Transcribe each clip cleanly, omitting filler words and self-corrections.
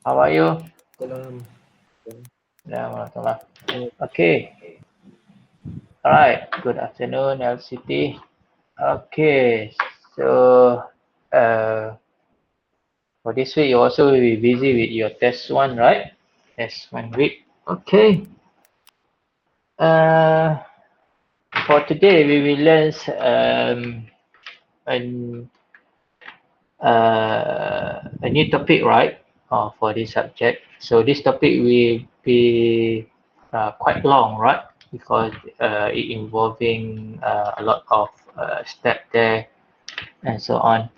How are you? Salam. Alhamdulillah. Okay. All right. Good afternoon, LCT. Okay. So, uh, for this week, you also will be busy with your test one, right? Test 1 week. Okay. Uh, for today, we will learn an, a new topic, right? For this subject. So this topic will be quite long, right? Because it involving a lot of step there and so on.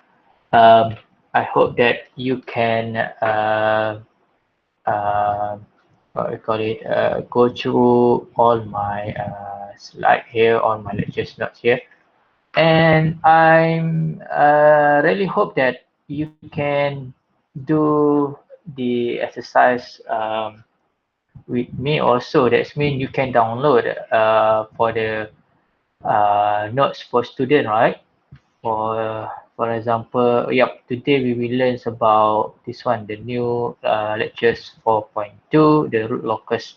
Um, I hope that you can uh, what we call it go through all my slide here, all my lectures notes here, and I'm really hope that you can do the exercise with me also. That's mean you can download for the notes for student, right? For example, yep, today we will learn about this one, the new lectures 4.2, the root locus.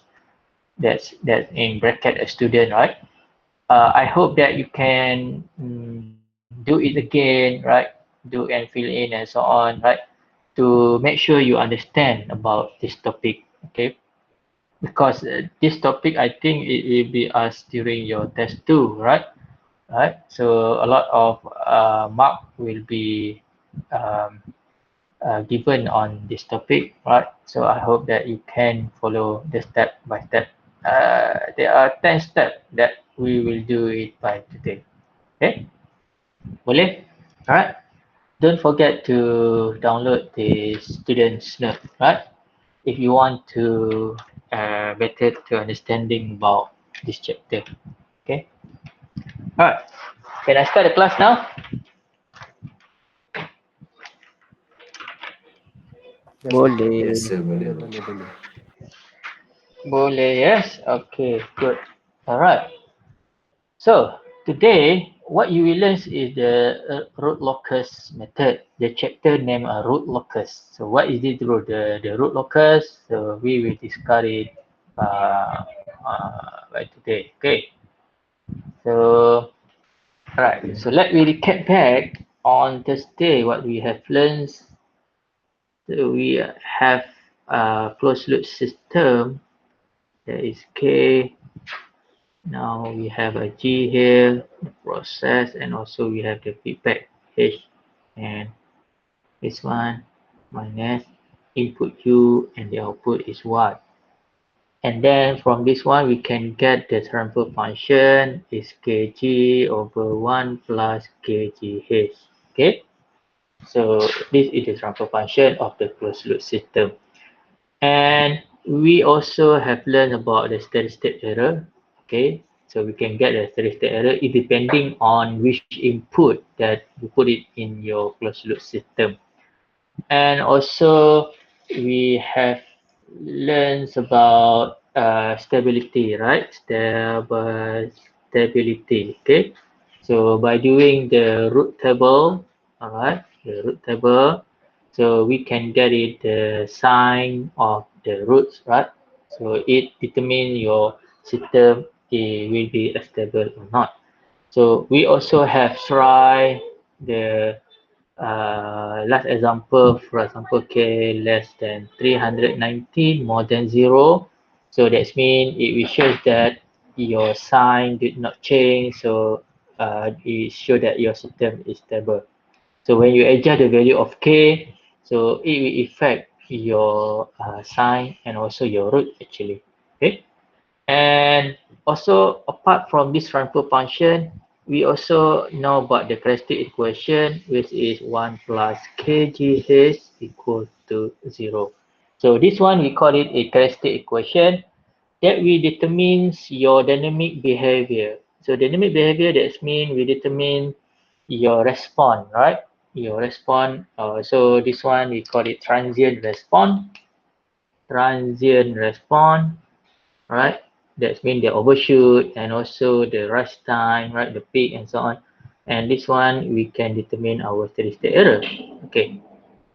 That's in bracket a student, right? I hope that you can do it again, right? Do and fill in and so on, right? To make sure you understand about this topic, okay? Because this topic, I think it will be asked during your test too, right? Right. So a lot of mark will be um, given on this topic, right? So I hope that you can follow the step by step. There are 10 steps that we will do it by today. Okay, boleh? Alright. Don't forget to download the student's note, right? If you want to better to understanding about this chapter. Okay. Alright. Can I start the class now? Yes, sir. Boleh. Yes, sir. Boleh, Boleh, boleh. boleh, boleh. Boleh, yes. Okay, good. Alright. So today, what you will learn is the root locus method. The chapter name root locus. So what is it root? The root locus. So we will discuss it by today. Okay. So alright. So let me recap back on Thursday what we have learned. So we have a closed loop system. There is K. Now we have a G here, the process, and also we have the feedback H, and this one minus input U and the output is Y. And then from this one we can get the transfer function is Kg over 1 plus Kgh. Okay, so this is the transfer function of the closed loop system. And we also have learned about the steady state error. Okay, so we can get the steady state error it depending on which input that you put it in your closed loop system. And also we have learned about stability, right? Stability. Okay, so by doing the root table, all right, the root table, so we can get it the sign of the roots, right? So it determine your system it will be stable or not. So we also have tried the last example, for example, k less than 319 more than 0. So that means it will show that your sign did not change. So it show that your system is stable. So when you adjust the value of k, so it will affect your sign and also your root actually. Okay. And also apart from this transfer function, we also know about the characteristic equation, which is 1 plus kgh equal to 0. So this one we call it a characteristic equation that will determines your dynamic behavior. So dynamic behavior that means we determine your response, right? Your response. So this one we call it transient response. Transient response, right? That means the overshoot and also the rush time, right? The peak and so on. And this one we can determine our steady state error. Okay,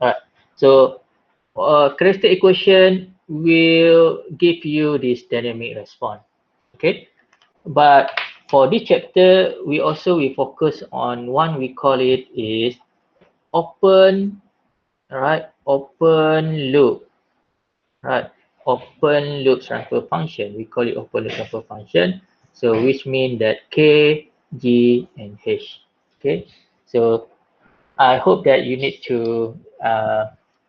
all right. So characteristic equation will give you this dynamic response. Okay, but for this chapter, we also will focus on one we call it is open, right? Open loop, right? Open loop transfer function. We call it open loop transfer function. So which means that K, G, and H. Okay. So I hope that you need to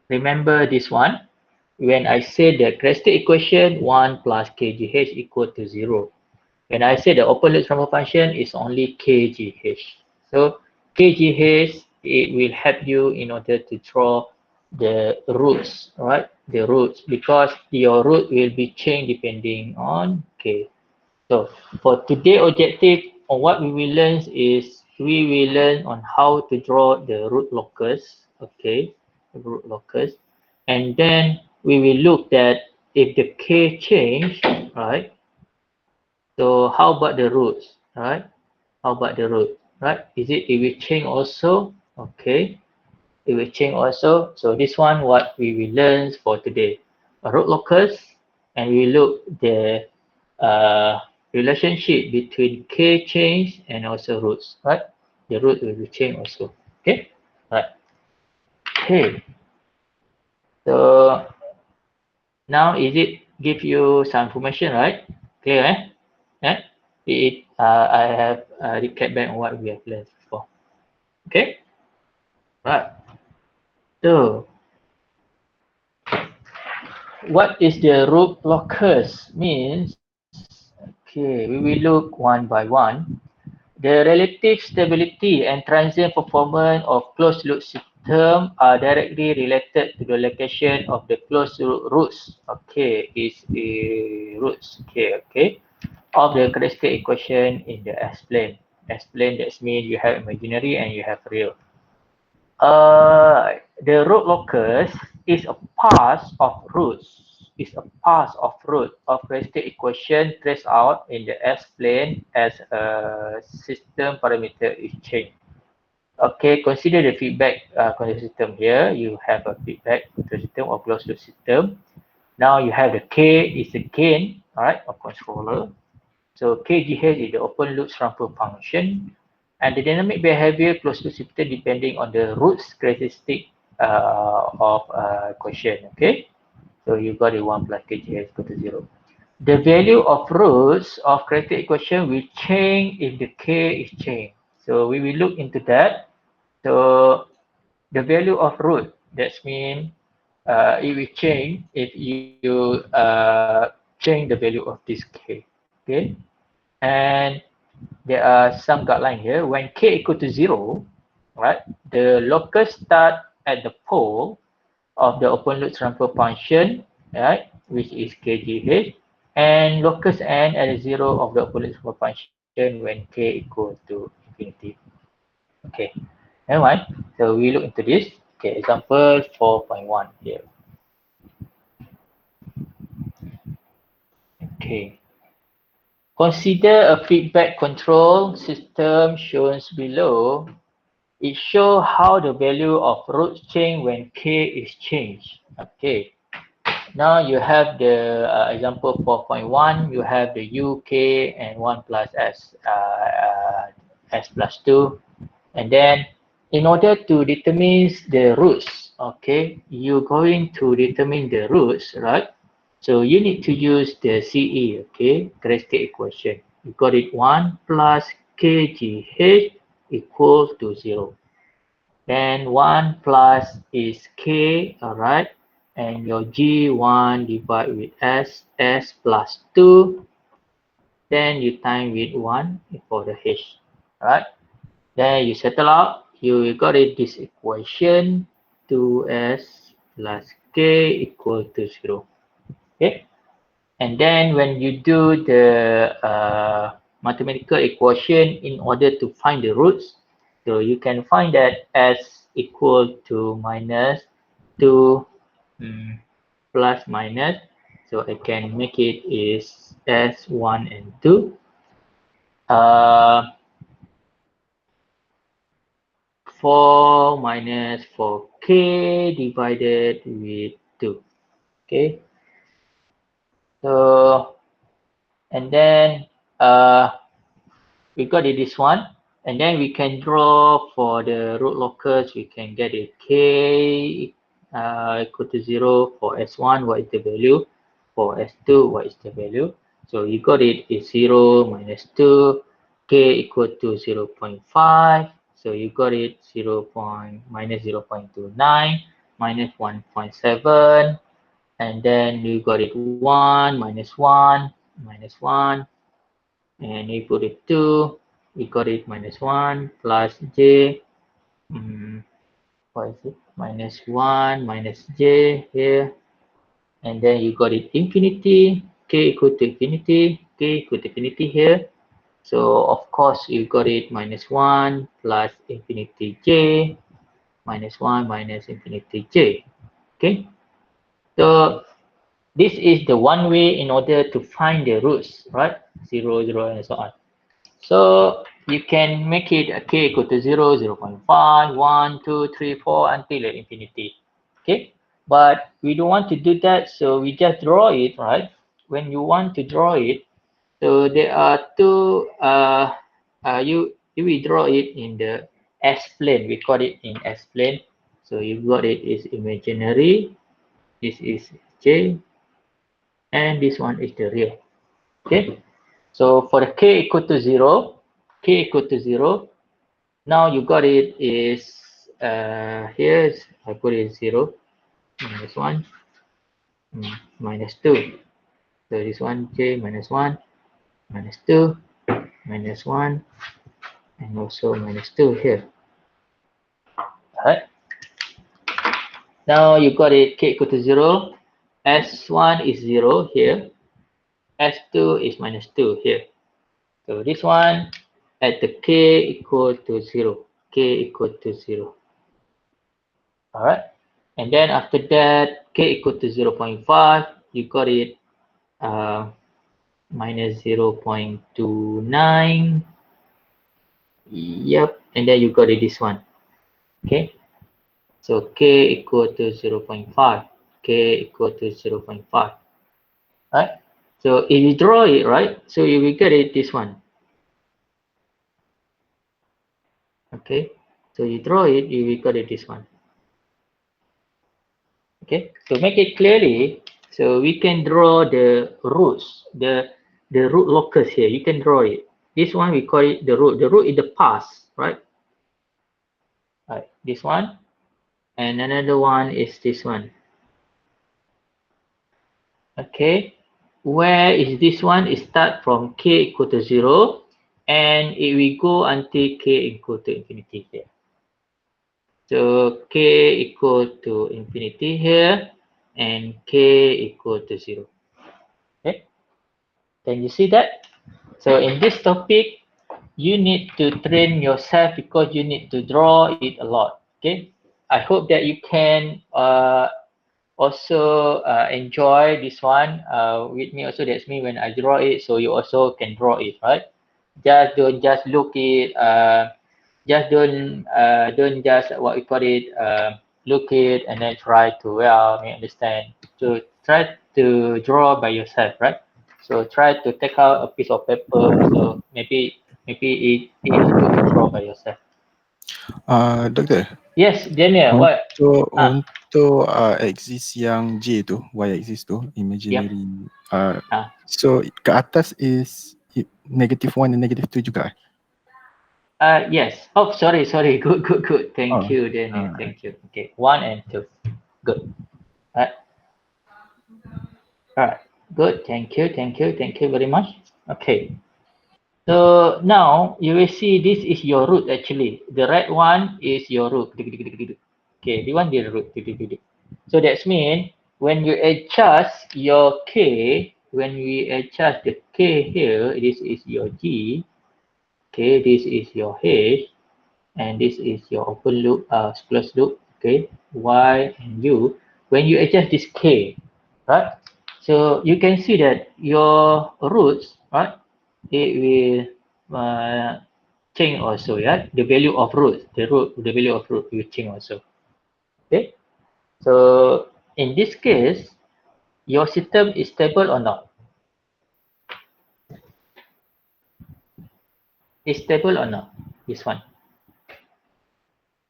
remember this one. When I say the characteristic equation 1 plus kgh equal to 0. When I say the open loop transfer function is only kgh. So kgh, it will help you in order to draw the roots, right? The roots, because your root will be changed depending on k. So for today objective, on what we will learn is we will learn on how to draw the root locus, okay, root locus, and then we will look at if the k change, right? So how about the roots, right? How about the root, right? It will change also? Okay, it will change also. So this one what we will learn for today, a root locus, and we look the uh, relationship between k change and also roots, right? The root will be changed also. Okay, right. Okay, so now is it give you some information, right? Clear, eh? Yeah. I have recap back on what we have learned before. Okay, right. So what is the root locus means? Okay, we will look one by one. The relative stability and transient performance of closed loop system are directly related to the location of the closed roots. Okay, is the roots. Okay, of the characteristic equation in the S-plane. S-plane that means you have imaginary and you have real. The root locus is a path of roots. Is a path of root of characteristic equation traced out in the S-plane as a system parameter is changed. Okay, consider the feedback control system here. You have a feedback control system or closed loop system. Now you have the K is the gain, all right, of controller. So KGH is the open loop transfer function, and the dynamic behavior closely shifted depending on the roots characteristic of equation. Okay, so you got a 1 plus KGH equal to 0. The value of roots of characteristic equation will change if the K is changed. So we will look into that. So the value of root, that means it will change if you change the value of this K. Okay, and there are some guideline here. When k equal to 0, right, the locus start at the pole of the open loop transfer function, right, which is kgh, and locus end at the 0 of the open loop transfer function when k equal to infinity. Okay, never mind. So we look into this. Okay, example 4.1 here. Okay. Consider a feedback control system shown below. It shows how the value of root change when k is changed. Okay. Now you have the example 4.1. You have the uk and 1 plus s plus 2. And then in order to determine the roots, okay, you're going to determine the roots, right? So you need to use the CE, okay, characteristic equation. You got it 1 plus kgh equals to 0. Then 1 plus is k, all right, and your g1 divided with s plus 2, then you time with 1 for the h, all right. Then you settle out, you got it this equation 2s plus k equal to 0. Okay, and then when you do the mathematical equation in order to find the roots, so you can find that s equal to minus 2 plus minus, so I can make it is s1 and 2. Uh, 4 minus 4k divided with 2. Okay, so and then we got it this one, and then we can draw for the root locus. We can get it k equal to 0 for s1. What is the value? For s2, what is the value? So you got it is 0 minus 2, k equal to 0 0.5. So you got it minus 0 0.29 minus 1.7, and then you got it 1 minus 1 minus 1, and you put it 2, we got it minus 1 plus j, what is it, minus 1 minus j here, and then you got it infinity, k equal to infinity, k equal to infinity here. So of course you got it minus 1 plus infinity j, minus 1 minus infinity j. Okay, so this is the one way in order to find the roots, right? 0, 0, and so on. So you can make it a k equal to 0, 0 0.5, 1, 2, 3, 4 until infinity. Okay, but we don't want to do that, so we just draw it, right? When you want to draw it, so there are two, you will draw it in the S-plane. We call it in S-plane. So you got it is imaginary, this is J, and this one is the real. Okay, so for the k equal to 0, k equal to 0, now you got it is here I put it 0 minus 1 minus 2. So this one j minus 1 minus 2 minus 1 and also minus 2 here. Alright. Now you got it k equal to 0. S1 is 0 here. S2 is minus 2 here. So this one at the k equal to 0. K equal to 0. Alright. And then after that, k equal to 0 0.5, you got it minus 0 0.29. Yep. And then you got it this one. Okay. So k equal to 0 0.5. K equal to 0 0.5. Right. So if you draw it, right, so you will get it this one. Okay. So you draw it, you will get it this one. Okay. To make it clearly, so we can draw the roots, the root locus here. You can draw it. This one we call it the root. The root is the past, right? Right. This one, and another one is this one. Okay. Where is this one? It start from k equal to 0, and it will go until k equal to infinity here. So k equal to infinity here, and k equal to 0. Okay. Can you see that? So in this topic, you need to train yourself because you need to draw it a lot. Okay. I hope that you can also enjoy this one with me also. That's me when I draw it, so you also can draw it, right? Just don't just look it, just don't just what we call it, look it and then try to understand. So try to draw by yourself, right? So try to take out a piece of paper, so maybe it is good to draw by yourself. Doktor, Yes, Daniel, what? untuk axis yang J tu, y axis tu, imaginary. So ke atas is -1 and -2 juga. Yes. Oh, sorry. Good. Thank you, Daniel. Thank you. Okay, 1 and 2. Good. Alright. Good. Thank you very much. Okay. So now you will see this is your root actually. The red one is your root. Okay, the one the root. So that's mean when you adjust your k, when we adjust the k here, this is your g. Okay, this is your h, and this is your open loop, closed loop. Okay, y and u. When you adjust this k, right? So you can see that your roots, right? It will change also, yeah. The value of root, the value of root will change also. Okay. So in this case, your system is stable or not? Is stable or not? This one.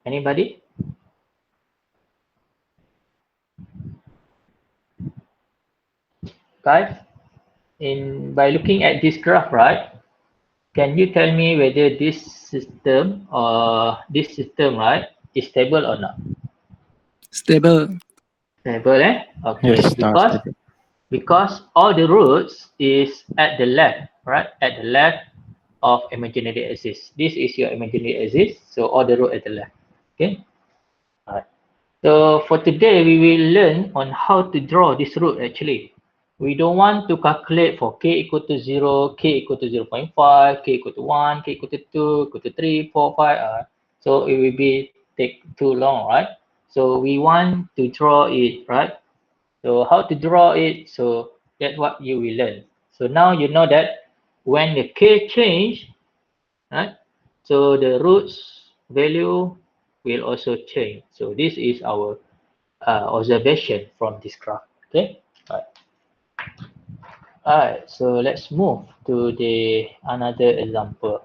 Anybody? Guys, by looking at this graph, right? Can you tell me whether this system, right, is stable or not? Stable. Stable, eh? Okay. Yes, Because all the roots is at the left, right? At the left of imaginary axis. This is your imaginary axis, so all the root at the left. Okay. Alright. So for today, we will learn on how to draw this root actually. We don't want to calculate for k equal to 0, k equal to 0.5, k equal to 1, k equal to 2, equal to 3, 4, 5. So it will take too long, right? So we want to draw it, right? So how to draw it? So that's what you will learn. So now you know that when the k change, right? So the roots value will also change. So this is our observation from this graph. Okay. Alright. So let's move to the another example.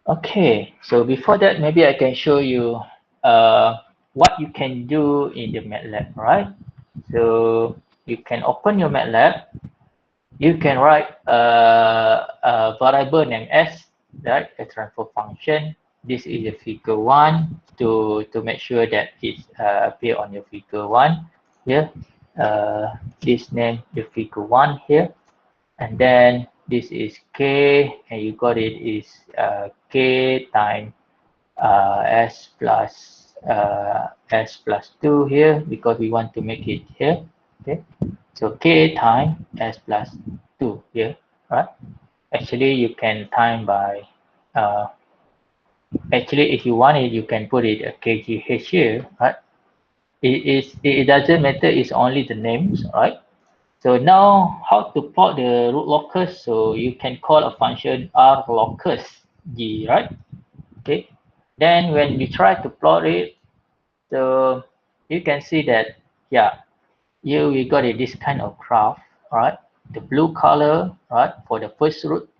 Okay. So before that, maybe I can show you what you can do in the MATLAB, right? So you can open your MATLAB. You can write a variable named s, right? A transfer function. This is a figure 1 to make sure that it appear on your figure 1 here. This name the figure 1 here, and then this is k, and you got it is k times s plus 2 here, because we want to make it here. Okay, so k times s plus 2 here, right? Actually you can time by actually if you want it, you can put it a kgh here, right? It doesn't matter, it's only the names, right? So now how to plot the root locus? So you can call a function r locus g, right? Okay, then when you try to plot it, so you can see that, yeah, we got it this kind of graph, right? The blue color, right, for the first root,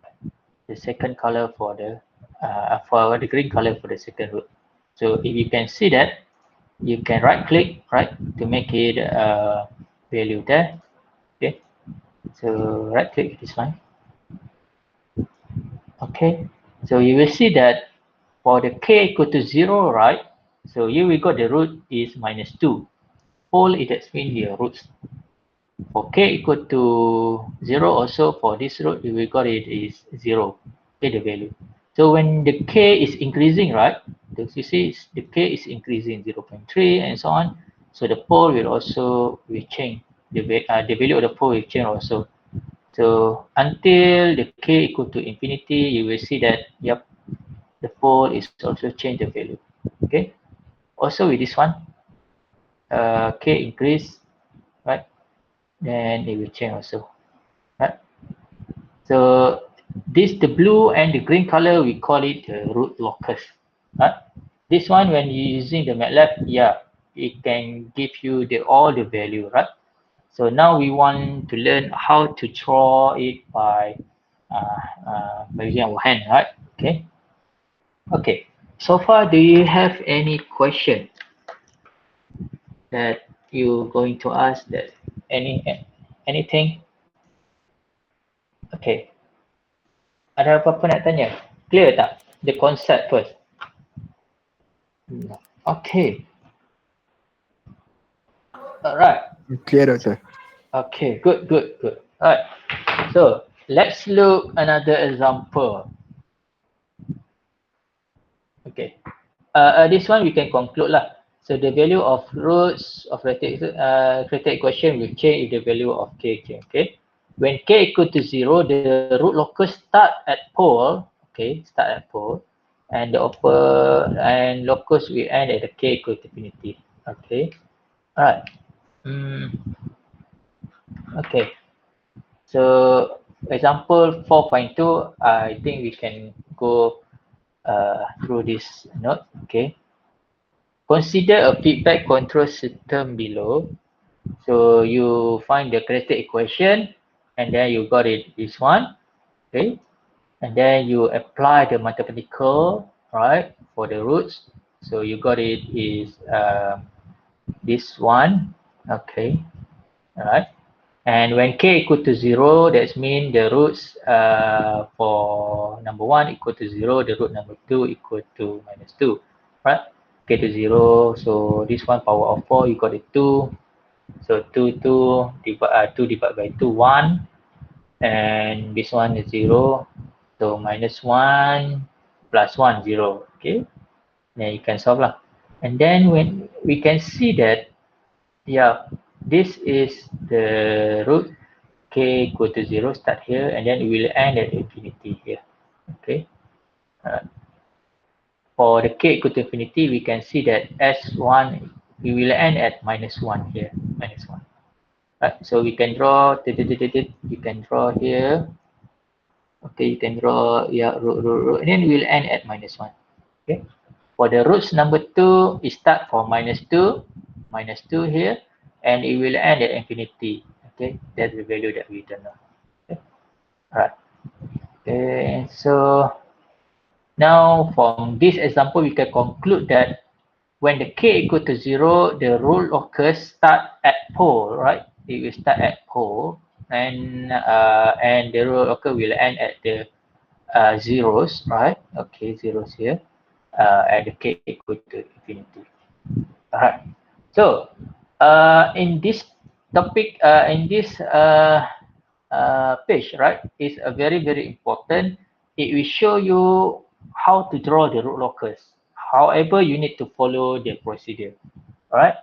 the second color for the green color for the second root. So if you can see that, you can right click, right, to make it value there. Okay, so right click this one. Okay, so you will see that for the k equal to 0, right? So here we got the root is -2. All it has been the roots. For k equal to 0 also, for this root we got it is 0. Okay, the value. So when the k is increasing, right? You see the k is increasing 0.3 and so on. So the pole will also change. The value of the pole will change also. So until the k equal to infinity, you will see that, yep, the pole is also change the value. Okay. Also with this one, k increase, right? Then it will change also, right? So this, the blue and the green color, we call it the root locus, right? This one, when you're using the MATLAB, yeah, it can give you all the value, right? So now we want to learn how to draw it by using our hand, right? Okay. Okay. So far, do you have any question that you're going to ask? That anything? Okay. Ada apa-apa nak tanya? Clear tak? The concept first. Okay. Alright. Clear, Doctor. Okay, good. Alright. So let's look another example. Okay. This one we can conclude lah. So the value of roots of Rayleigh equation will change if the value of k change. Okay. When k equal to 0, the root locus start at pole. Okay, start at pole, and the locus will end at the k equal to infinity. Okay. Alright. Okay. So example 4.2, I think we can go through this note. Okay. consider a feedback control system below. So you find the characteristic equation, and then you got it this one, okay? And then you apply the mathematical, right, for the roots. So you got it is this one, okay, all right. And when k equal to 0, that means the roots for number 1 equal to 0, the root number 2 equal to -2, right? K to 0, so this one power of 4, you got it 2. So 2 divided by 2, 1. And this one is 0. So -1 plus 1, 0. Okay. Then you can solve lah. And then when we can see that, yeah, this is the root k equal to 0, start here, and then it will end at infinity here. Okay. For the k equal to infinity, we can see that S1, we will end at -1 here, -1. Right, so we can draw, you can draw here. Okay, you can draw, yeah, root, and then we'll end at -1. Okay. For the roots number 2, it start from -2 here, and it will end at infinity. Okay, that's the value that we don't know. Okay. Alright. Okay, so now from this example, we can conclude that when the k equal to 0, the root locus start at pole, right? It will start at pole, and the root locus will end at the zeros, right? Okay, zeros here at the k equal to infinity. Alright. So in this topic, in this page, right, is a very important. It will show you how to draw the root locus. However, you need to follow the procedure. All right.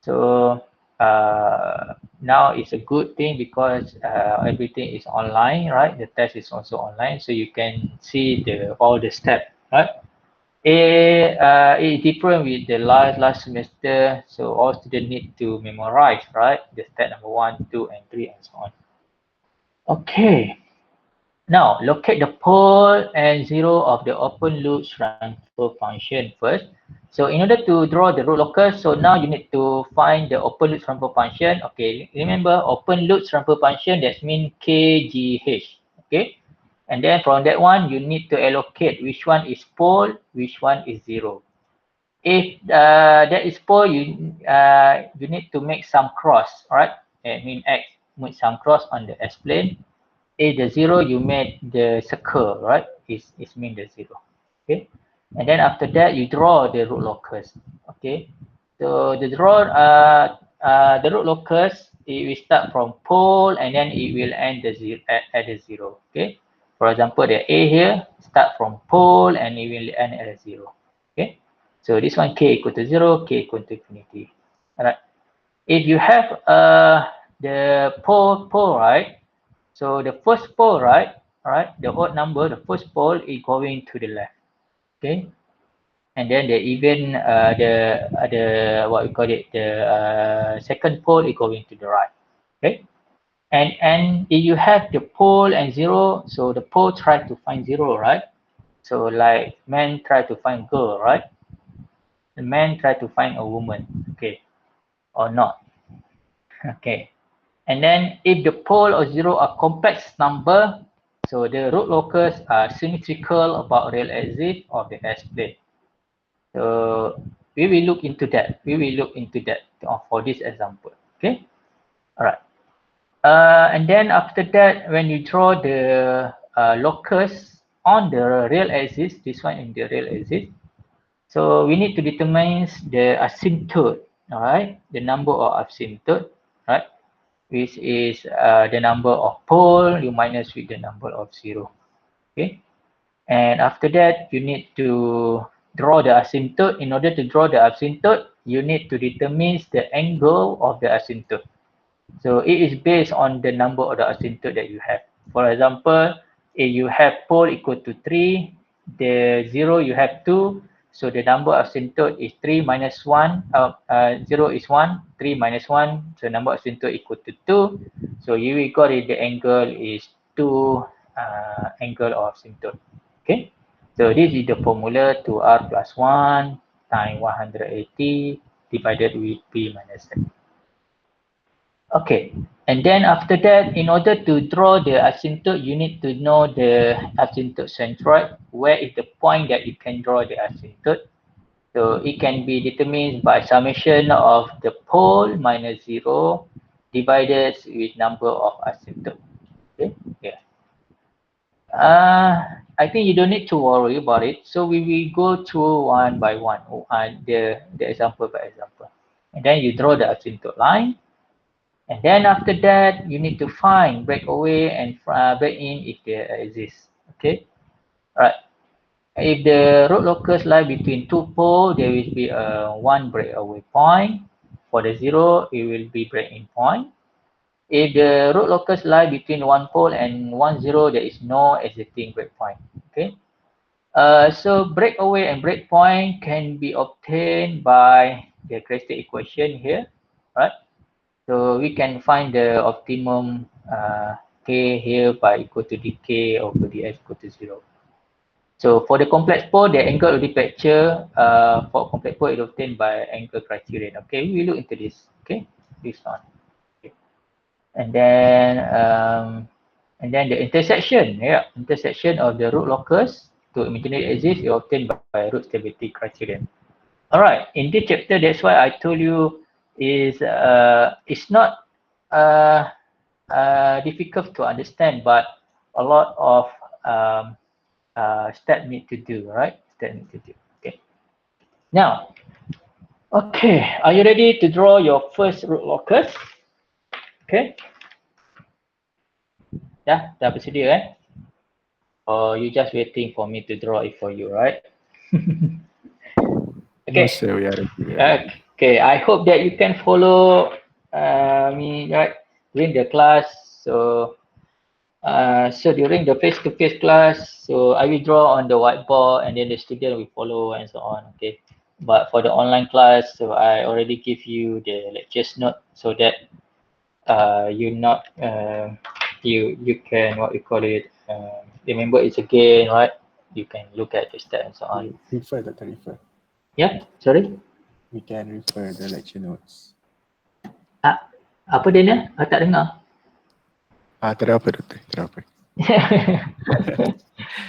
So now it's a good thing because everything is online, right? The test is also online, so you can see all the steps, right? It's different with the last semester, so all students need to memorize, right? The step number 1, 2, and 3, and so on. Okay. Now locate the pole and 0 of the open loop transfer function first. So in order to draw the root locus, so now you need to find the open loop transfer function. Okay, remember open loop transfer function, that means KGH. Okay, and then from that one you need to allocate which one is pole, which one is 0. If that is pole, you need to make some cross, right? That means X, make some cross on the S plane. If the 0, you made the circle, right? It means the 0. Okay, and then after that you draw the root locus. Okay, so the root locus, it will start from pole and then it will end at the 0. Okay, for example, the A here start from pole and it will end at a 0. Okay, so this one k equal to 0, k equal to infinity. All right, if you have the pole, right? So the first pole, right, the odd number, the first pole is going to the left, okay, and then the even the what we call it, the second pole is going to the right, okay, and if you have the pole and 0, so the pole try to find 0, right? So like man try to find girl, right? The man try to find a woman, okay, or not, okay. And then if the pole or 0 are complex number, so the root locus are symmetrical about real axis of the S plane. So we will look into that. For this example. Okay. All right. And then after that, when you draw the locus on the real axis, this one in the real axis, so we need to determine the asymptote. All right, the number of asymptote, right? Which is the number of pole you minus with the number of 0. Okay, and after that you need to draw the asymptote. In order to draw the asymptote, you need to determine the angle of the asymptote. So it is based on the number of the asymptote that you have. For example, if you have pole equal to 3, the 0 you have 2, so the number of asymptote is 3 minus 1, 0 is 1, 3 minus 1, so number of asymptote equal to 2. So you will got it, the angle is 2 angle of asymptote. Okay, so this is the formula 2r plus 1 times 180 divided with p minus z. Okay, and then after that, in order to draw the asymptote, you need to know the asymptote centroid. Where is the point that you can draw the asymptote? So it can be determined by summation of the pole minus 0 divided with number of asymptote. Okay, yeah. I think you don't need to worry about it. So we will go through one by one, the example by example. And then you draw the asymptote line. And then after that, you need to find breakaway and break in if there exists. Okay, all right. If the root locus lie between two poles, there will be one breakaway point. For the 0, it will be break-in point. If the root locus lie between one pole and 1, 0, there is no exiting breakpoint. Okay. So breakaway and breakpoint can be obtained by the characteristic equation here, right? So we can find the optimum k here by equal to dk over dx equal to 0. So for the complex pole, the angle of departure for complex pole is obtained by angle criterion. Okay, we look into this. Okay, this one. Okay. And then the intersection, yeah, intersection of the root locus to imaginary axis is obtained by root stability criterion. All right, in this chapter, that's why I told you is it's not difficult to understand, but a lot of step need to do, right? Step need to do. Okay. Now, okay, are you ready to draw your first root locus? Okay. Yeah, dah bersedia eh? Or you just waiting for me to draw it for you, right? Okay. No, sir, we are ready. Okay, I hope that you can follow me right during the class. So, so during the face-to-face class, so I will draw on the whiteboard and then the student will follow and so on. Okay, but for the online class, so I already give you the lectures note so that you not you can what you call it remember it again, right? You can look at the step and so on. Refer, Dr. Refer. Yeah, sorry. We can refer the lecture notes. Apa dia ni? Tak dengar. Tak ada apa, Doktor. Tak ada apa.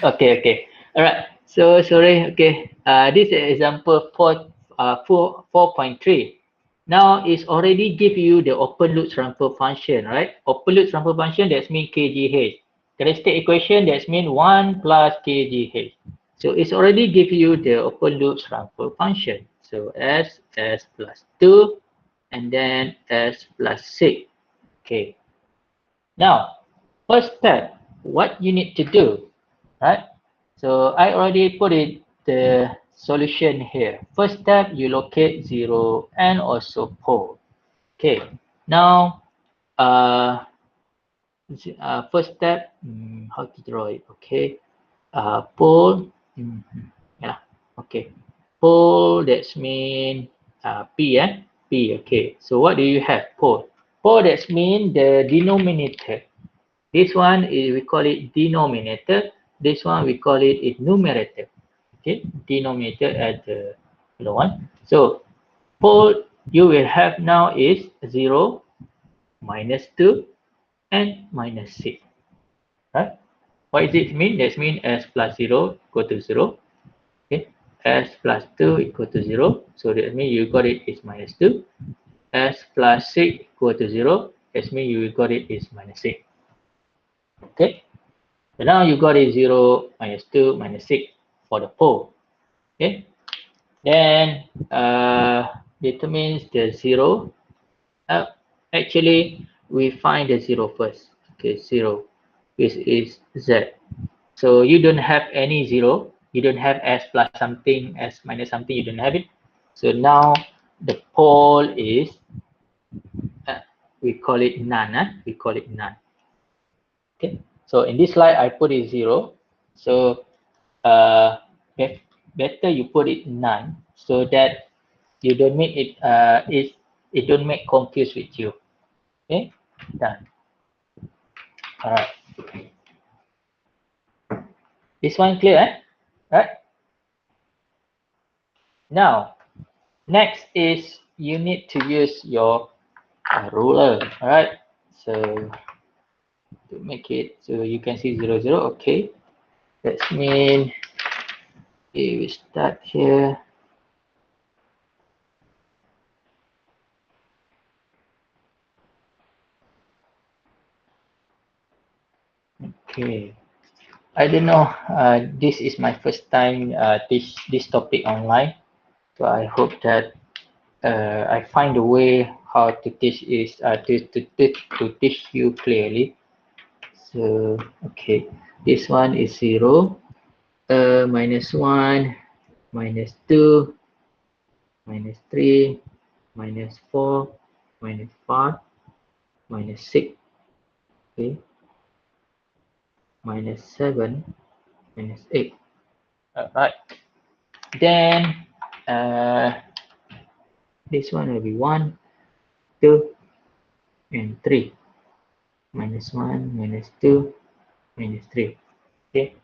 Okay. All right. So sorry. Okay. This is example 4.3. Now it's already give you the open loop transfer function, right? Open loop transfer function that's mean kgh. Characteristic equation that's mean 1 plus kgh. So it's already give you the open loop transfer function. So s plus 2 and then s plus 6. Okay. Now, first step, what you need to do, right? So I already put it the solution here. First step, you locate 0 and also pole. Okay. Now, first step, how to draw it? Okay. Pole. Yeah. Okay. Pole. That's mean P. P. Okay. So what do you have? Pole. Pole. That's mean the denominator. This one is we call it denominator. This one we call it numerator. Okay, denominator at the below one. So pole you will have now is 0, minus 2, and minus 6. Right? What does it mean? That means s plus 0 equal to 0. Okay, s plus 2 equal to 0. So that means you got it is minus 2. S plus 6 equal to 0. That means you got it is minus 6. Okay, so now you got it 0, minus 2, minus 6 for the pole. Okay, then determines the 0. Actually, we find the 0 first. Okay, 0, which is z. So you don't have any 0. You don't have s plus something, s minus something. You don't have it. So now the pole is we call it none. We call it none. Okay. So in this slide, I put it 0. So better you put it none so that you don't make it it don't make confused with you. Okay, done. All right. This one clear, eh? Right. Now Next is you need to use your ruler. All right. So to make it so you can see 0, 0. Okay. That means we start here. Okay. I don't know. This is my first time teach this topic online, so I hope that I find a way how to teach is to teach you clearly. So okay, this one is 0, -1, -2, -3, -4, -5, -6. Okay, -7, -8. Alright. Then this one will be 1, 2, and 3. -1, -2, -3. Okay.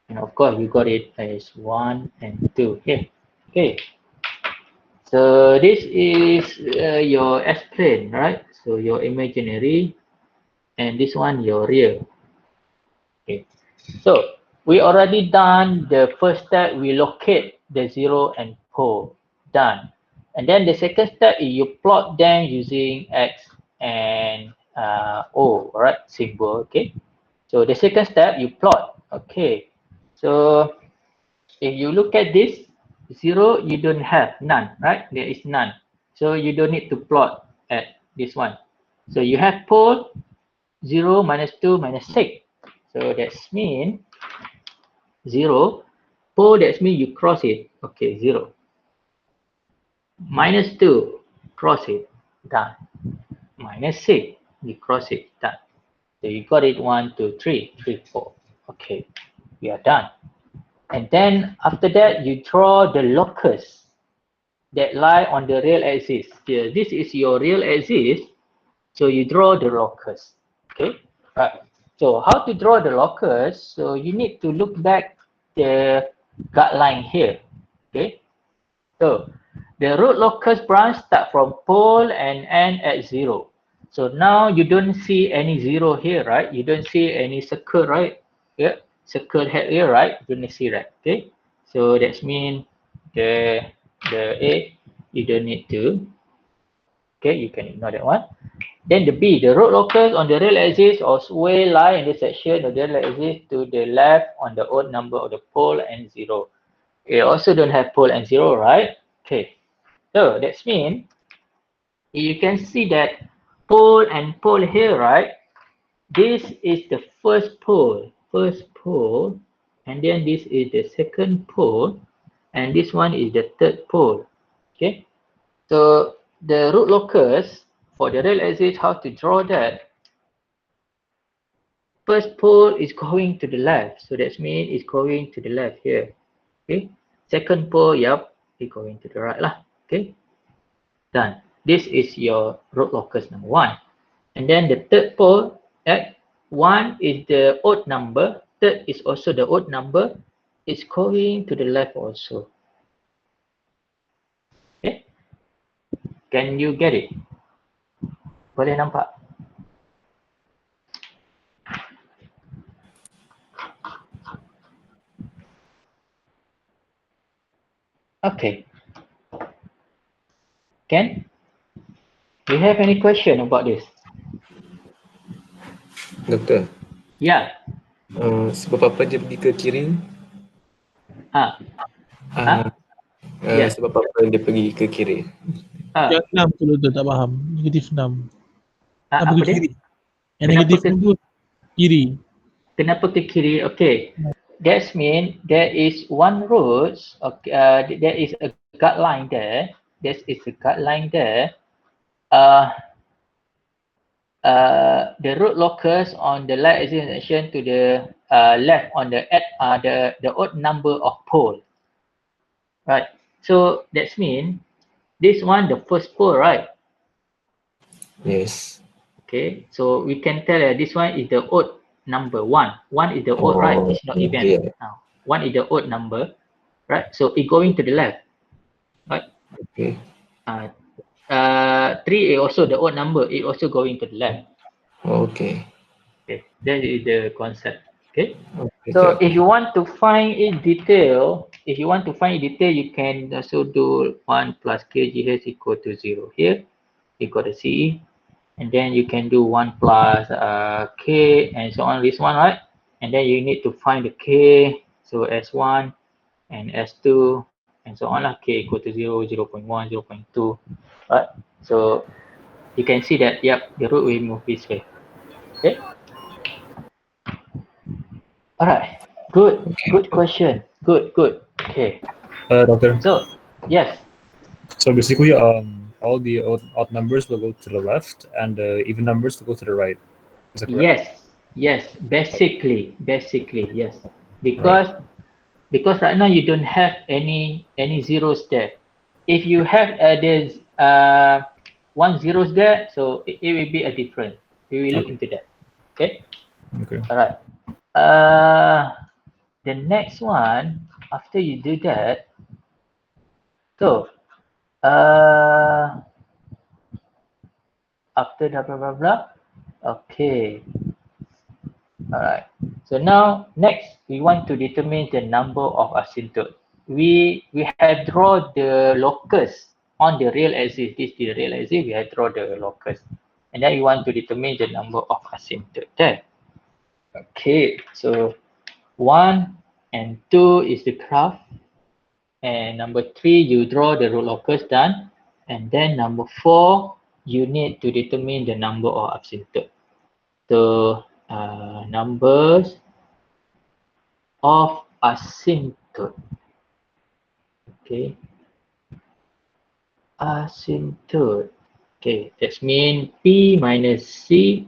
And of course, you got it as 1 and 2 here. Okay. So this is your S-plane, right? So your imaginary, and this one your real. Okay. So we already done the first step. We locate the 0 and pole. Done. And then the second step is you plot them using X and O, right? Symbol. Okay. So the second step you plot. Okay. So if you look at this, 0 you don't have, none, right? There is none. So you don't need to plot at this one. So you have pole 0, -2, -6. So that's mean 0. Pole, that's mean you cross it. Okay, 0. -2, cross it, done. -6, you cross it, done. So you got it 1, 2, 3, 3, 4. Okay, we are done. And then after that, you draw the locus that lie on the real axis. Here, this is your real axis. So you draw the locus. Okay. Right. So how to draw the locus? So you need to look back the guideline here. Okay. So the root locus branch start from pole and end at 0. So now you don't see any 0 here, right? You don't see any circle, right? Yeah. Circle head here, right? You don't see that. Okay. So that's mean the A you don't need to. Okay, you can ignore that one. Then the B, the root locus on the real axis or sway lie in the section of the real axis to the left on the odd number of the pole and 0. It also don't have pole and 0, right? Okay. So that's mean you can see that pole and pole here, right? This is the first pole, and then this is the second pole, and this one is the third pole. Okay. So the root locus for the real axis, how to draw that? First pole is going to the left, so that means it's going to the left here. Okay. Second pole, yep, it's going to the right lah. Okay. Done. This is your root locus number 1. And then the third pole, 1 is the odd number, third is also the odd number, it's going to the left also. Okay. Can you get it? Boleh nampak? Okay. Ken, do you have any question about this? Doktor, Ya. sebab apa dia pergi ke kiri? Ya. Sebab apa dia pergi ke kiri? Yang 6 tu Doktor tak faham. Negatif 6. Apa ke dia? kiri? Yang negatif tu kiri. Kenapa ke kiri? Okay. That means there is one root. Okay, there is a guideline there. There is a guideline there. The root locus on the left axis section to the left on the odd number of pole. Right. So that means this one the first pole, right? Yes. Okay. So we can tell this one is the odd number 1. 1 is the odd, right? It's not even. Yeah. Now, 1 is the odd number, right? So it going to the left, right? Okay. 3 is also the odd number. It also going to the left. Okay. Okay, that is the concept. Okay. Okay. So Okay. if you want to find in detail, you can also do 1 plus kgh equal to 0 here. You got the CE, and then you can do 1 plus k and so on. This one, right? And then you need to find the k. So S1 and S2 and so on. K equal to 0, 0 0.1, 0 0.2, right? So you can see that, yep, the root will move this way. Okay. All right. Good question. Good. Okay. Doctor. So, yes. So basically, all the odd numbers will go to the left, and the even numbers will go to the right. Is that correct? Yes. Basically, yes. Right. Because right now you don't have any zeros there. If you have there's one zeros there, so it will be a different. We will look Okay. into that. Okay. Okay. All right. The next one, after you do that, so after blah blah blah blah. Okay. All right. So now next we want to determine the number of asymptote. We have drawn the locus on the real axis. This is the real axis. We have drawn the locus, and then we want to determine the number of asymptote there. Okay. So 1 and 2 is the graph, and number 3 you draw the locus done, and then number 4 you need to determine the number of asymptote. So numbers of asymptote. Okay, asymptote. Okay, that means P minus C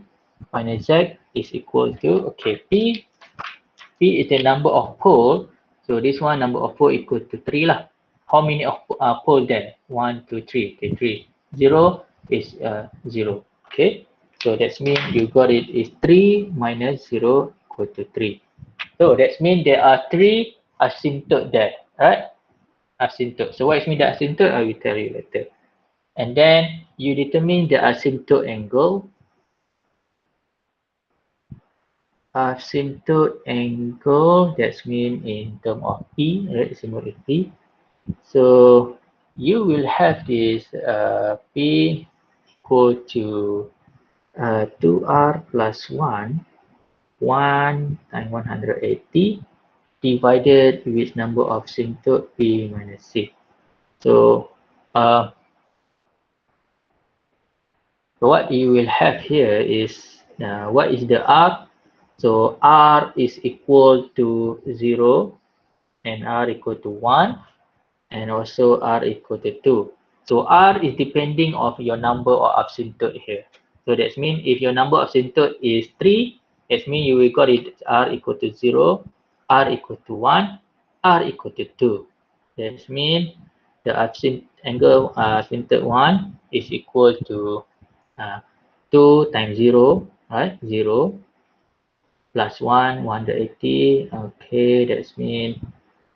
minus Z is equal to, okay, P is the number of pole. So this one number of pole equal to 3 lah. How many of pole there? 1, 2, 3. Okay, 3. 0 is 0. Okay, so that means you got it is 3 minus 0 equal to 3. So that means there are 3 asymptote there, right? Asymptote. So what is mean the asymptote? I will tell you later. And then you determine the asymptote angle. Asymptote angle, that's mean in term of P, right? Symbol is P. So you will have this P equal to 2R plus 1, 1 times 180 divided with number of asymptote P minus C. So what you will have here is what is the R? So R is equal to 0 and R equal to 1 and also R equal to 2. So R is depending of your number of asymptote here. So that means if your number of asymptote is 3, that means you will got it R equal to 0, R equal to 1, R equal to 2. That means the angle asymptote 1 is equal to 2 times 0, right? 0 plus 1, 180. Okay, that means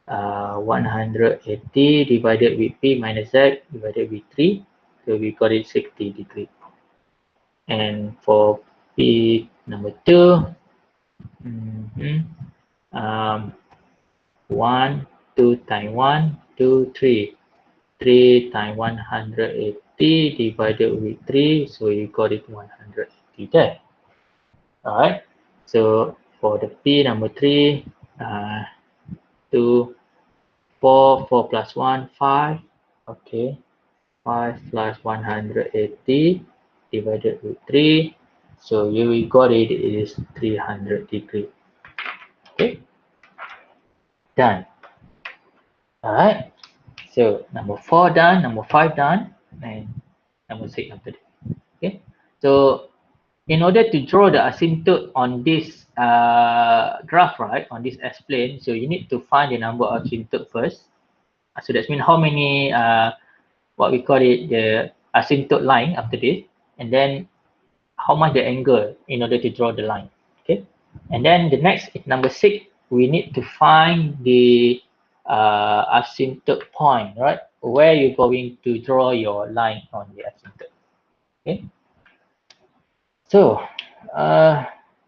180 divided with P minus Z divided with 3. So we got it 60 degrees. And for P number 2, 1, 2 times 1, 2, 3. 3 times 180 divided with 3, so you got it 180 there. Alright, so for the P number 3, 2, 4, 4 plus 1, 5. Okay, 5 plus 180 divided with 3. So you got it is 300 degrees. Okay, done. Alright, so number 4 done, number 5 done, and number 6 after that. Okay, so in order to draw the asymptote on this graph, right, on this S-plane, so you need to find the number of asymptote first. So that means how many, what we call it, the asymptote line after this, and then how much the angle in order to draw the line. Okay, and then the next, number 6, we need to find the asymptote point, right? where you're going to draw your line on the asymptote. Okay. So,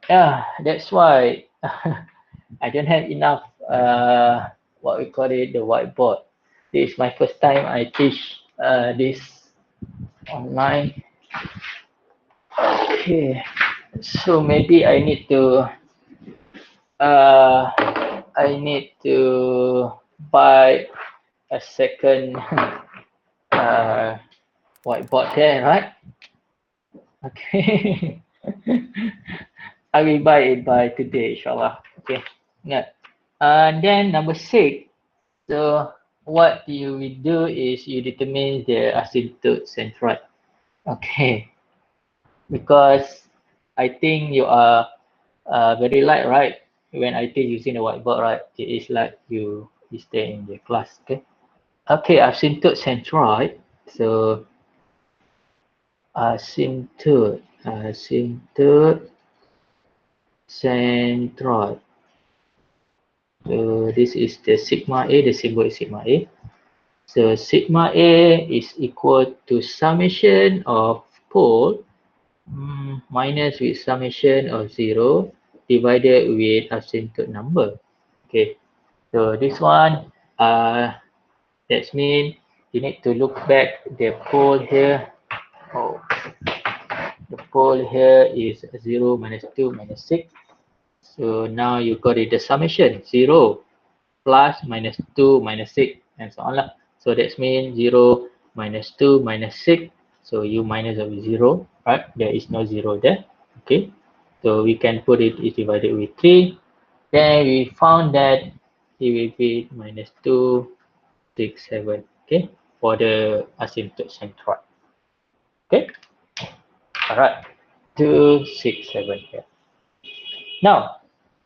yeah, that's why I don't have enough what we call it, the whiteboard. This is my first time I teach this online. Okay, so maybe I need to buy a second whiteboard there, right? Okay. I will buy it by today, inshallah. Okay. Yeah. And then number 6. So what you will do is you determine the asymptote centroid. Okay. Because I think you are very light, right? When I teach using the whiteboard, right? It is like you stay in the class. Okay. Okay, asymptote centroid. So asymptote centroid. So this is the sigma A, the symbol is sigma A. So sigma A is equal to summation of pole minus with summation of 0 divided with asymptote number. Okay, so this one, that means you need to look back the pole here. Oh, the pole here is 0 minus 2 minus 6. So now you got it, the summation 0 plus minus 2 minus 6 and so on. So that means 0 minus 2 minus 6. So you minus of 0, right? There is no 0 there. Okay. So we can put it is divided with 3. Then we found that it will be minus 2, 6, 7. Okay. For the asymptote centroid. Okay. Alright. 2, 6, 7 here. Now,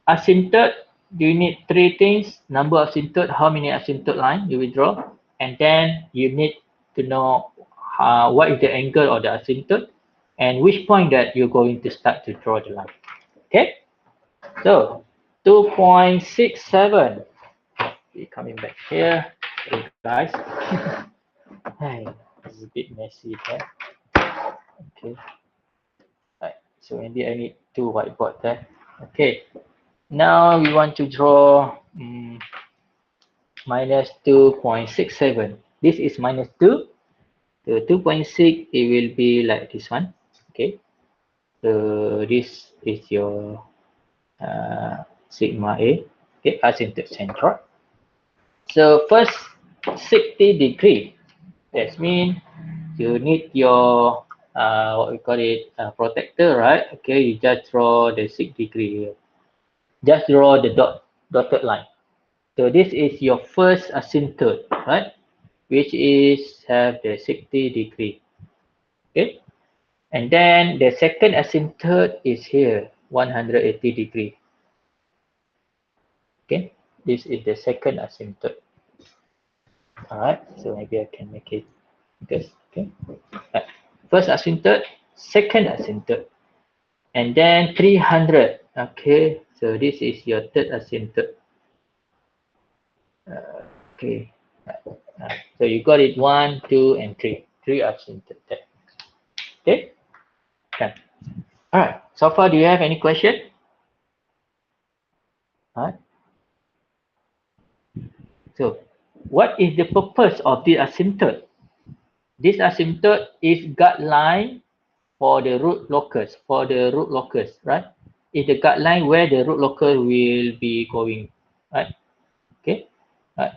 asymptote, you need 3 things: number of asymptote, how many asymptote line you will draw, and then you need to know what is the angle of the asymptote and which point that you're going to start to draw the line. Okay, so 2.67. We're coming back here. Okay, guys. Hey, it's a bit messy there. Okay, right. So maybe I need 2 whiteboard there. Okay. Now we want to draw minus 2.67. This is minus 2. So 2.6, it will be like this one. Okay. So this is your sigma A. Okay, asymptote centroid. So first 60 degree. That means you need your what we call it, protector, right? Okay, you just draw the 6 degree here. Just draw the dotted line. So this is your first asymptote, right? Which is have the 60 degree. Okay. And then the second asymptote is here, 180 degree. Okay. This is the second asymptote. Alright. So maybe I can make it this. Okay. Right. First asymptote, second asymptote. And then 300. Okay. So this is your third asymptote. Okay. So you got it 1, 2, and 3. 3 asymptote there. Okay. Okay. All right. So far, do you have any question? All right. So, what is the purpose of the asymptote? This asymptote is guideline for the root locus. For the root locus, right? Is the guideline where the root locus will be going, right? Okay. Right.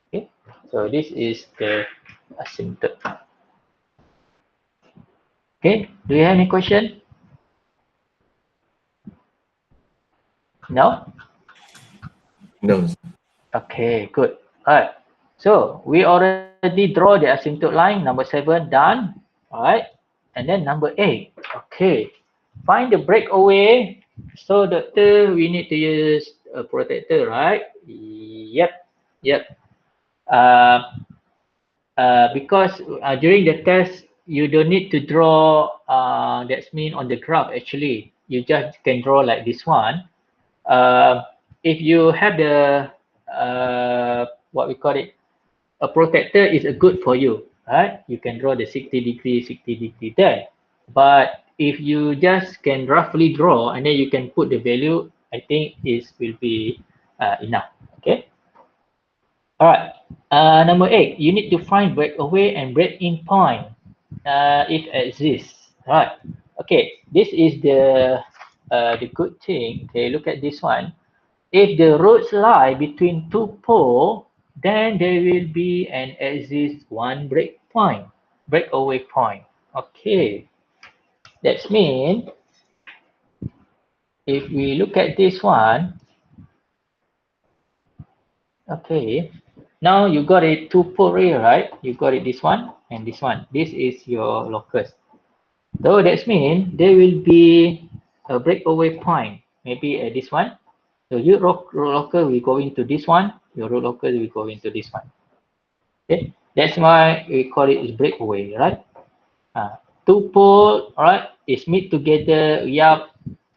Okay. So this is the asymptote. Okay. Do you have any question? No? No. Okay, good. All right. So we already draw the asymptote line. Number 7 done. All right. And then number 8. Okay. Find the breakaway. So doctor, we need to use a protector, right? Yep. Yep. Because during the test, you don't need to draw. That's mean on the graph. Actually, you just can draw like this one. If you have the what we call it, a protector is good for you, right? You can draw the 60 degree there. But if you just can roughly draw and then you can put the value, I think is will be enough. Okay. All right. Number 8, you need to find breakaway and break-in point if exists. All right. Okay. This is the good thing. Okay. Look at this one. If the roads lie between two poles, then there will be an exist one breakaway point. Okay. That means if we look at this one, okay, now you got it two pole here, right? You got it this one and this one. This is your locus. So that means there will be a breakaway point, maybe at this one. So your root locker will go into this one, your root locker will go into this one. Okay, that's why we call it breakaway, right? Two pole, right, is meet together, yup,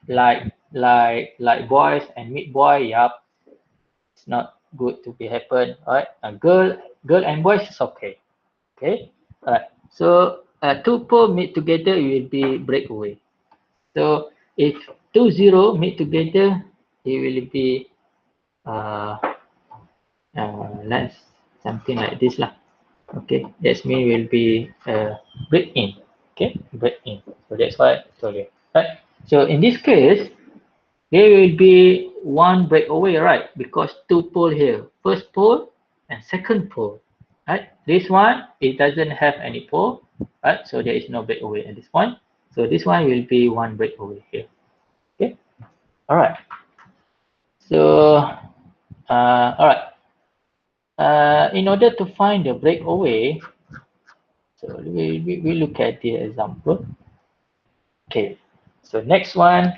like boys and meet boy, yup. It's not good to be happen, right? A girl and boys is okay. Okay, alright. So two pole meet together, it will be breakaway. So if 2 0 meet together, it will be that's something like this lah. Okay, that's mean will be break in. Okay, break in. So that's why I told you. Right. So in this case, there will be one breakaway, right? Because two pole here, first pole and second pole. Right. This one it doesn't have any pole, right? So there is no breakaway at this point. So this one will be one breakaway here. Okay. All right. So all right. In order to find the breakaway, so we look at the example. Okay, so next one,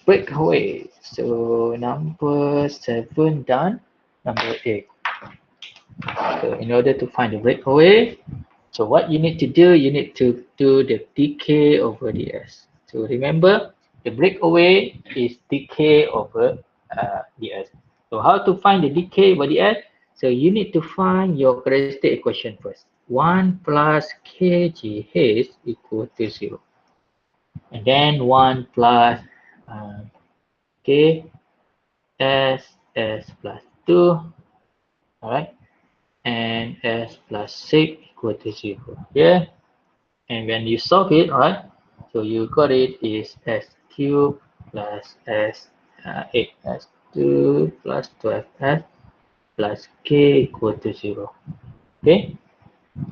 breakaway. So number 7 done, number 8. So in order to find the breakaway, so what you need to do, you need to do the dk over ds. So remember, the breakaway is dk over ds. So how to find the dk over ds? So you need to find your characteristic equation first. 1 plus kgh equal to 0. And then 1 plus k s plus 2. Alright. And s plus 6 equal to 0. Yeah. And when you solve it, alright, so you got it is s cubed plus s 8s2 plus 12s plus k equal to 0. Okay.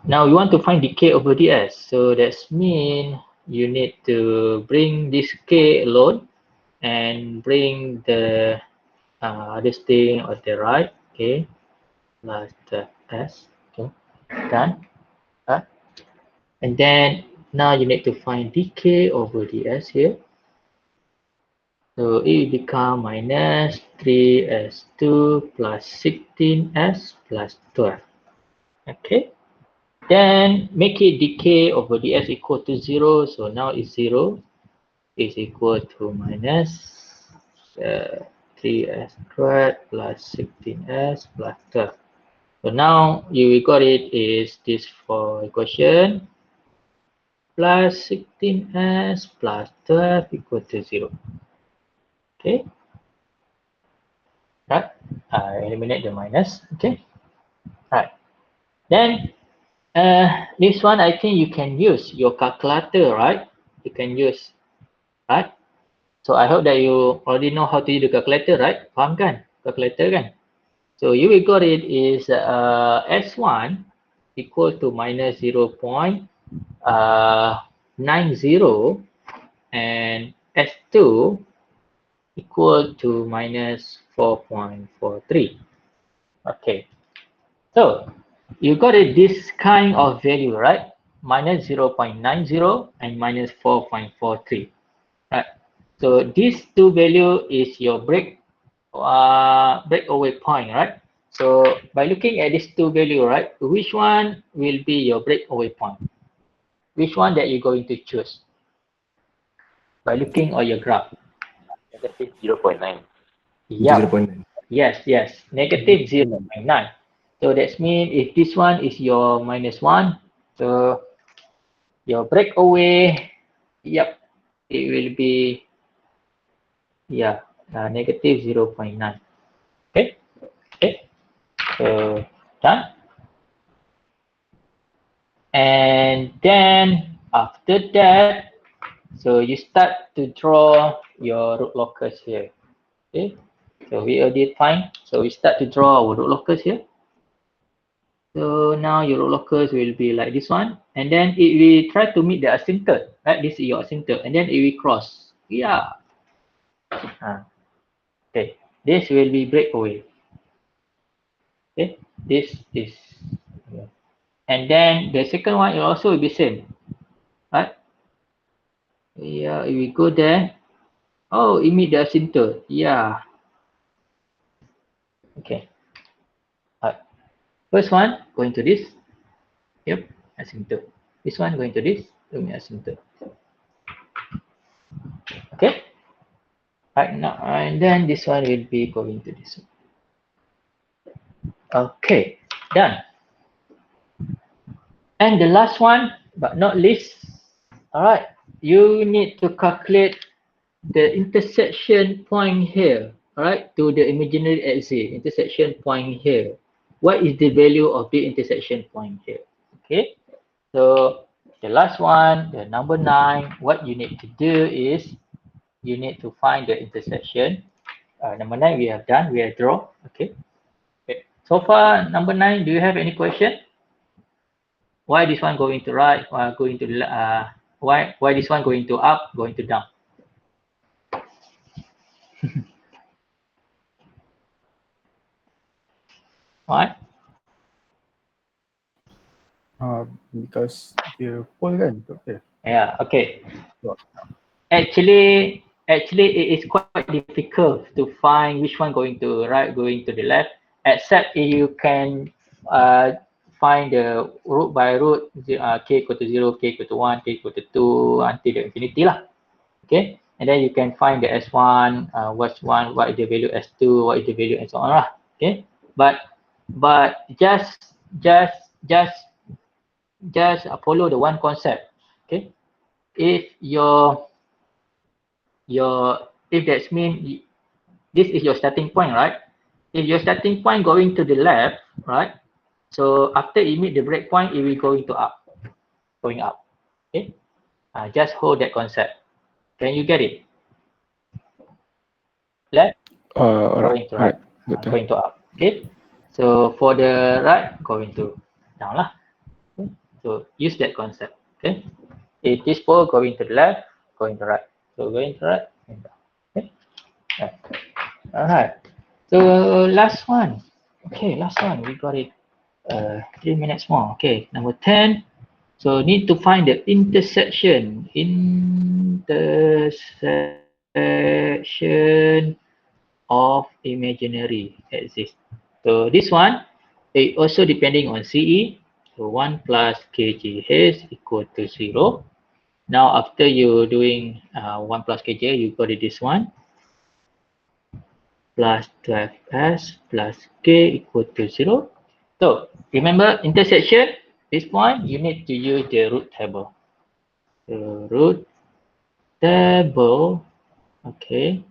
Now you want to find dk over ds. So that means you need to bring this k alone and bring the this thing on the right. Okay. Plus the s. Okay. Done. And then now you need to find dk over ds here. So it will become minus 3s2 plus 16s plus 12. Okay. Then make it dk over ds equal to 0. So now it's 0 is equal to minus 3s squared plus 16s plus 12. So now you got it is this for equation plus 16s plus 12 equal to 0. Okay. Right. Eliminate the minus. Okay. Right. Then this one I think you can use your calculator, right? You can use, right? So I hope that you already know how to use the calculator, right? Faham kan? Calculator kan? So you will got it is S1 equal to minus 0.90 and S2 equal to minus 4.43. Okay. So you got it this kind of value, right? Minus 0.90 and minus 4.43. Right. So these two value is your breakaway point, right? So by looking at these two value, right, which one will be your breakaway point? Which one that you're going to choose? By looking at your graph. Negative 0.9. Yeah. 0.9. Yes. Negative 0.9. So that means if this one is your -1, so your breakaway, yep, it will be, yeah, negative 0.9. Okay, okay, so done. And then after that, so you start to draw your root locus here. Okay, so we already find, so we start to draw our root locus here. So now your root locus will be like this one, and then it will try to meet the asymptote, right? This is your asymptote, and then it will cross. Yeah. Okay, this will be breakaway. Okay, this is, and then the second one will also be same, right? Yeah, if we go there, oh, it meet the asymptote. Yeah. Okay. First one going to this. Yep, asymptote. This one going to this. To meet asymptote. Okay. Right now, and then this one will be going to this one. Okay, done. And the last one, but not least, all right, you need to calculate the intersection point here, all right, to the imaginary axis, intersection point here. What is the value of the intersection point here? Okay, so the last one, the number 9, what you need to do is you need to find the intersection. Number 9 we have done, we have drawn. Okay. Okay. So far, number 9, do you have any question? Why this one going to right? Going to why this one going to up? Going to down? Why? Because dia pole kan. Okay. Yeah. Okay. Actually, it is quite difficult to find which one going to right, going to the left, except if you can find the root by root, k equal to 0, k equal to 1, k equal to 2 until the infinity lah. Okay, and then you can find the S1, what's one, what is the value S2, what is the value, and so on lah. Okay, but just follow the one concept. Okay, if if that means this is your starting point, right? If your starting point going to the left, right? So after you meet the break point, it will going to up, going up. Okay, just hold that concept. Can you get it? Left, going to right, going to up. Okay, so for the right, going to down lah. Okay? So use that concept. Okay, if this pole going to the left, going to right. So going to right and down. Okay. All right. So last one. Okay, last one. We got it. 3 minutes more. Okay, number 10. So need to find the intersection. Intersection of imaginary axis. So this one, it also depending on CE. So 1 plus kgh equal to 0. Now after you doing 1 plus kgh, you got it this one. Plus 12s plus k equal to 0. So remember intersection, this point you need to use the root table. The root table, okay.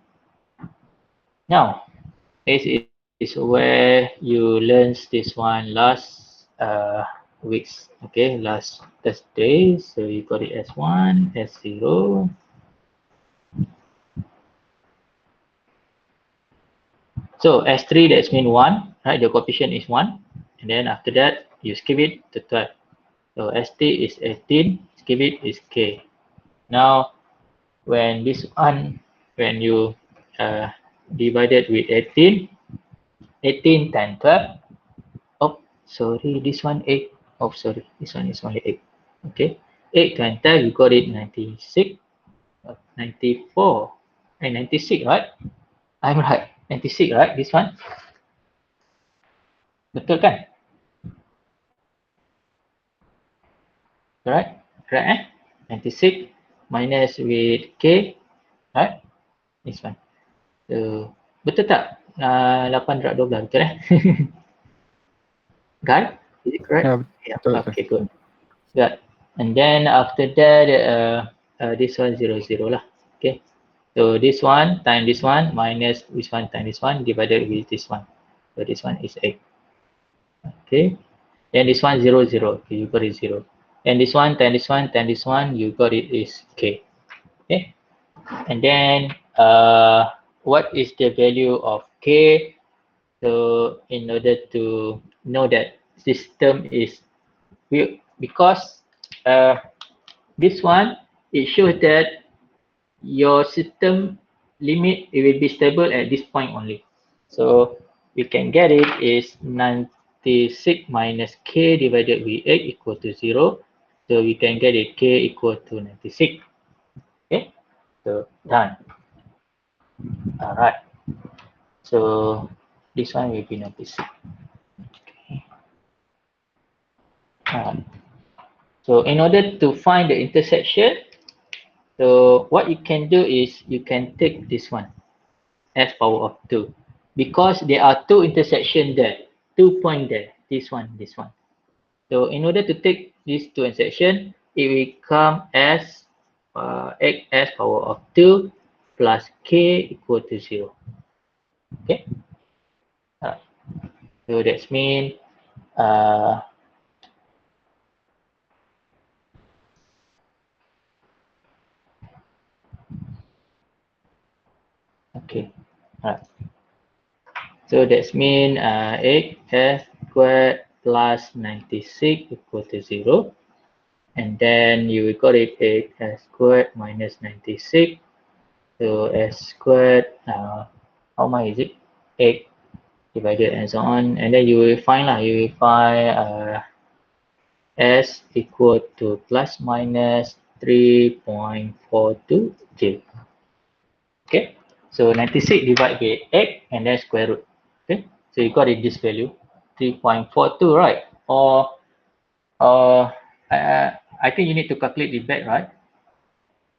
Now this is where you learn this one last weeks, okay, last Thursday. So you got it as 1, as 0. So S3, that's mean 1, right? The coefficient is 1. And then after that, you skip it to 12. So ST is 18, skip it is K. Now, when this one, when you divide it with 18, 18 times 12. Oh, sorry, this one 8. Oh, sorry, this one is only 8. Okay, 8 times 12, you got it 96, 94, and 96, right? I'm right. 96, right? This one. Betul kan? Right? Correct, 96 minus with K, right? This one. So, betul tak? 8 darab 12, betul Guy, is it correct? Yeah, Yeah. Okay, good. Good. And then after that, this one 0, 0 lah. Okay. So this one times this one minus this one times this one divided with this one. So this one is 8. Okay. Then this one 0, 0. Okay, you got it 0. And this one times this one times this one, you got it is k. Okay. And then what is the value of k? So in order to know that system is because this one, it shows that your system limit, it will be stable at this point only. So we can get it is 96 minus k divided with 8 equal to 0. So we can get it k equal to 96. Okay, so done. All right. So this one will be 96. Okay. So in order to find the intersection, so what you can do is you can take this one as power of 2 because there are two intersections there, 2 points there, this one, this one. So in order to take these two intersections, it will come as x as power of 2 plus k equal to 0. Okay. So that's mean okay. So that's mean x squared plus 96 equal to 0. And then you will got it x squared minus 96. So s squared, how much is it? 8 divided and so on. And then you will find s equal to plus minus 3.42 j. Okay, so 96 divided by 8 and then square root. Okay, so you got it this value 3.42, right? Or I think you need to calculate the back, right?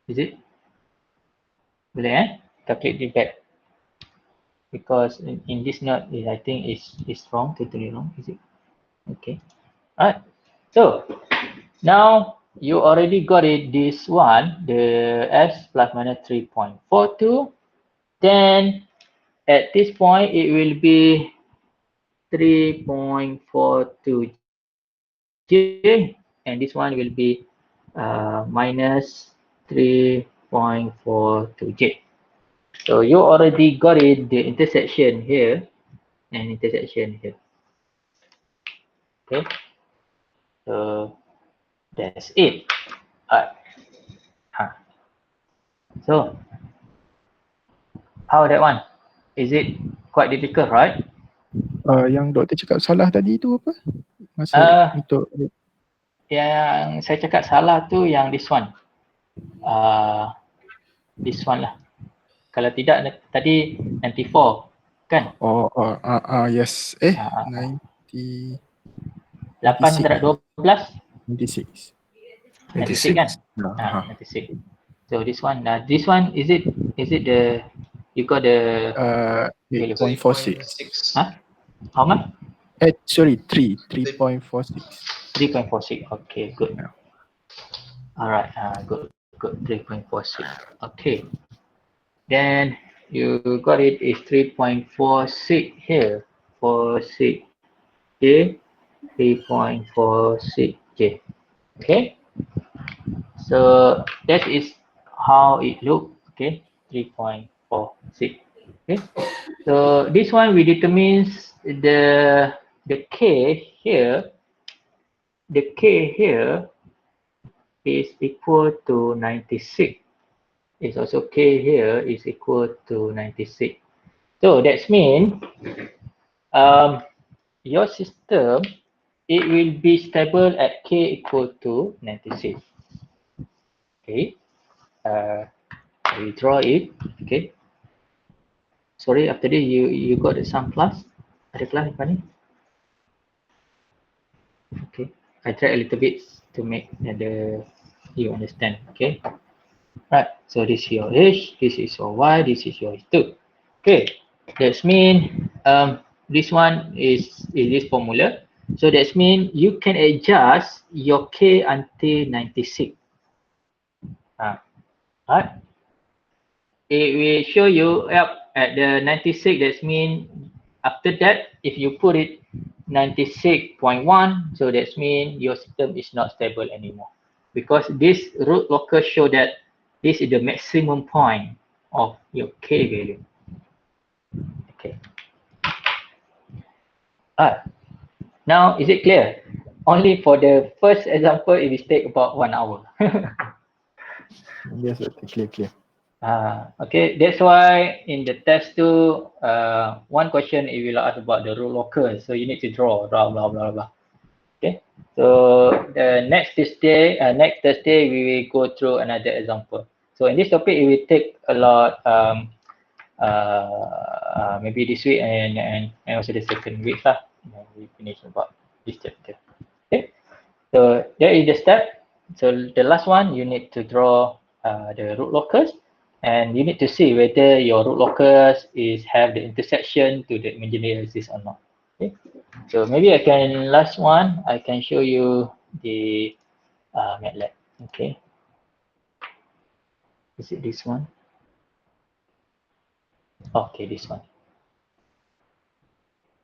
Is it? Boleh calculate the back because in this note I think is wrong, totally wrong. Is it? Okay. All right. So now you already got it. This one, the s plus minus 3.42. Then at this point it will be 3.42 j, and this one will be minus 3.42 j. So you already got it, the intersection here and intersection here. Okay, so that's it. So how that one? Is it quite difficult, right? Yang doktor cakap salah tadi tu apa? Masa untuk yang saya cakap salah tu yang this one. This one lah. Kalau tidak tadi 94 kan? Yes. 90 8 darab 12 96 kan? 96. So this one is it the you got the 8.46. How much? Sorry, 3.46. 3.46. Okay, good. Yeah. All right, good. 3.46. Okay. Then you got it is 3.46 here. 46 J, 3.46 J. Okay. So that is how it look. Okay, 3.46. Okay. So this one we determines the k here. The k here is equal to 96. It's also k here is equal to 96. So that's mean your system, it will be stable at k equal to 96. Okay, we draw it. Okay, sorry, after this you got some class. Ada class depan ni? Okay, I try a little bit to make you understand. Okay, right. So this is your h, this is your y, this is your h2. Okay, that's mean this one is this formula. So that means you can adjust your K until 96. Right? It will show you at the 96. That means after that, if you put it 96.1, so that means your system is not stable anymore, because this root locker show that this is the maximum point of your K value. Okay. Now is it clear? Only for the first example, it will take about 1 hour. Yes, okay, clear. Okay, that's why in the test 2, one question it will ask about the root locker, so you need to draw blah blah blah blah. Okay, so the next Thursday we will go through another example. So in this topic it will take a lot, maybe this week and also the second week lah. We finish about this chapter. Okay, so there is the step. So the last one, you need to draw the root locus, and you need to see whether your root locus have the intersection to the imaginary axis or not. Okay, so maybe I can show you the MATLAB. Okay, is it this one? Okay, this one.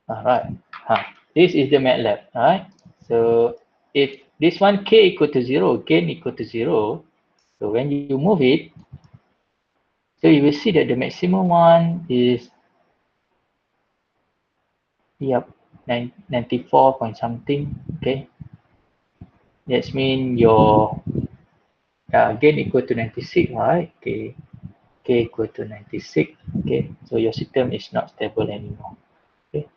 All right. This is the MATLAB. All right. So if this one K equal to 0, gain equal to 0, so when you move it, so you will see that the maximum one is 94 point something. Okay, that means your gain equal to 96, right? Okay, K equal to 96. Okay, so your system is not stable anymore. Okay,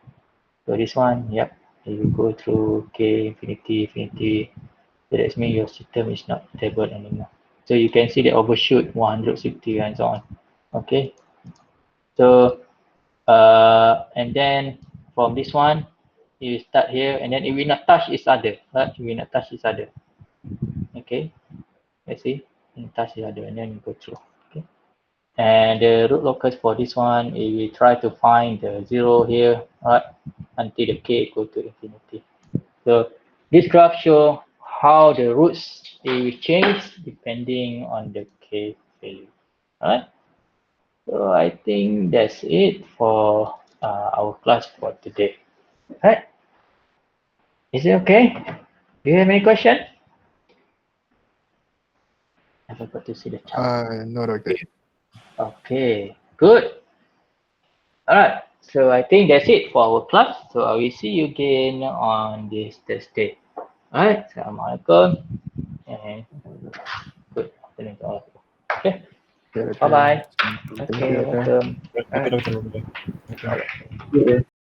so this one, you will go through K infinity. So that means your system is not stable anymore. So you can see the overshoot 160 and so on. Okay, so and then from this one you start here, and then it will not touch each other, right? It will not touch each other. Okay, let's see, and touch each other, and then you go through. Okay, and the root locus for this one, it will try to find the 0 here, right, until the K equal to infinity. So this graph show how the roots they will change depending on the K value. All right. So I think that's it for our class for today. All right. Is it okay? Do you have any question? I forgot to see the chat. No, doctor. Okay, good. All right. So I think that's it for our class. So I will see you again on this Thursday. All right. Assalamualaikum. And good afternoon to all of you. Okay. Okay, Bye bye. Thank Okay, you, doctor. welcome. Okay, Dr. Robert. Okay. Alright.